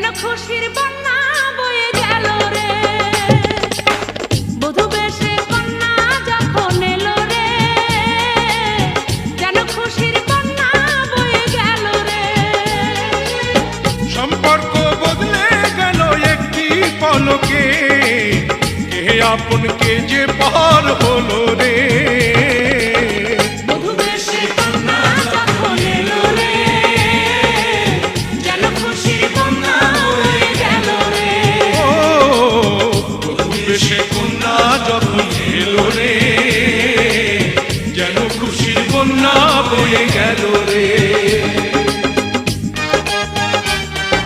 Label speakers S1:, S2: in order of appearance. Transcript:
S1: যেন খুশির বন্যা বয়ে গেল রে, বধূ বেশে কন্যা যখন এলো রে, যেন খুশির বন্যা বয়ে গেল রে।
S2: সম্পর্ক বদলে গেল একটি পলকে, কে আপন কে যে পর হলো রে।